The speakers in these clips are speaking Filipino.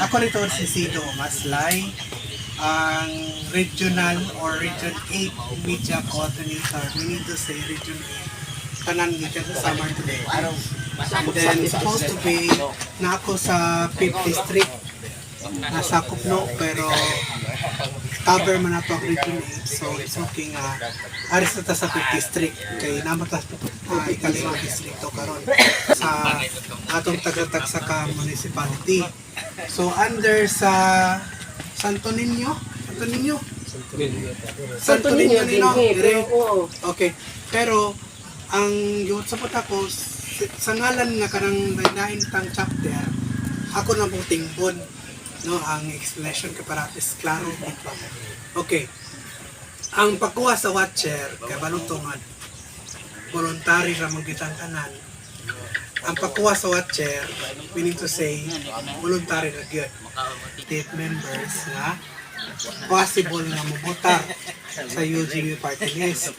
Ako rito si Sido Maslay, ang regional or region 8 media coordinator. We need to say region 8. Tanan dito sa summer today. And then supposed to be na ako sa 5th district. Nasa Kupno pero cover man ato ang region 8. So it's okay nga aris na ta sa 5th district kay namata ikalimang distrito karon sa atong taga-Tagsaka municipality. So under sa Santo Niño nino. Okay. Pero ang yung sa ako sa ngalan nga kanang naintang chapter ako na pong tingbon no ang explanation ka para is klaro. Okay. Ang pagkuha sa watcher kay balutongan voluntary ra magitang tanan. Ang pagkuha sa watcher, meaning to say, voluntary na gyud. State members na possible nga mobotar sa UGB party list.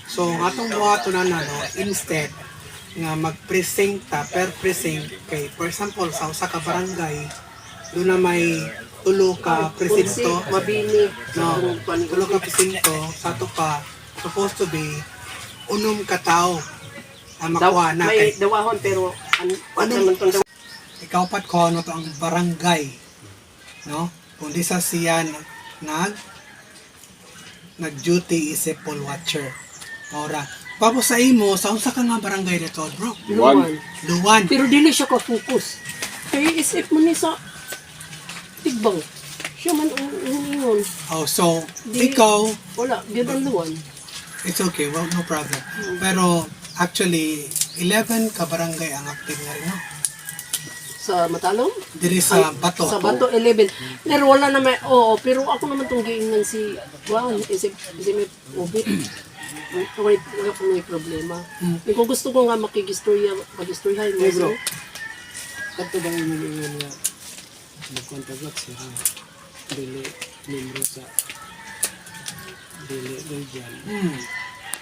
So, ang atong buhato na no, instead nga mag-precinct ta per precinct kay for example sa usa ka barangay doon na may tulo ka presinto mabini no tulo ka presinto sa to pa supposed to be unom ka tao ang makuha na may kay dawahon pero ano ikaw pat ko ano to ang barangay no kung di sa siya nag-duty is a poll watcher ora papo sa imo sa unsa ka nga barangay dito bro Luwan pero dili siya ka focus kay isip mo ni sa tigbang siya man uningon oh so ikaw wala gyud ang luwan it's okay well no problem pero actually 11 ka barangay ang active na rin no sa Matalom diri sa Bato sa Bato 11 pero wala na may pero ako naman tong giingnan si isip may ubit wala po may problema kung gusto ko nga makigistorya mag-istoryahin mo bro kato bang iniingon nga magkontagat siya dili membro sa dili region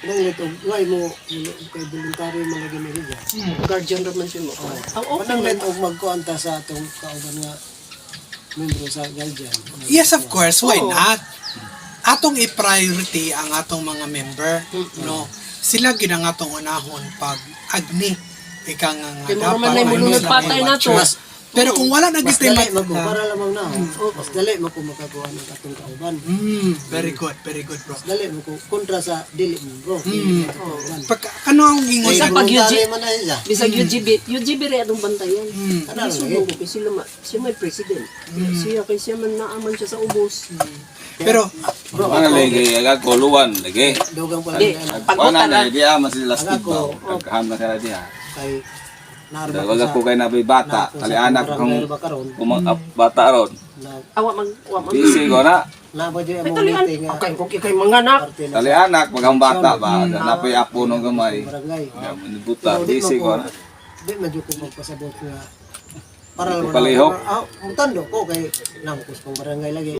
nang ito why mo kay voluntary malagi na higa guardian naman siya mo ang okay nang man ito magkuanta sa atong kauban nga membro sa guardian yes of course why not atong i-priority ang atong mga member no sila gid ang atong unahon pag agni ika nga kay mo man nay mulunod patay nato pero kung wala na mas gid dali para lamang na mas dali mo ko makakuha ng atong kauban very good bro mas dali mo ko kontra sa dili membro pag kano ang gingon sa sa pag voluntary man na siya bisag UGB re atong bantayan Ano subo ko kay siya may president siya man naaman siya sa ubos pero Mana lagi agak ko luwan lagi. dogang pala Di, na pagkota Mana na dia masih last Ako. tiba. Kagaham na sila dia. kay narba Wala ko kay nabi bata, kali anak kong karon bata ron. awa mag Busy ko na. na ba di mo Tulian, meeting nga okay, kay mga anak. Kali anak magang bata ba, napay apo nung gamay. barangay Ya menibuta busy ko na. di medyo ko magpasabot nga para lang Palihok. mutando ko kay nangkus pang barangay lagi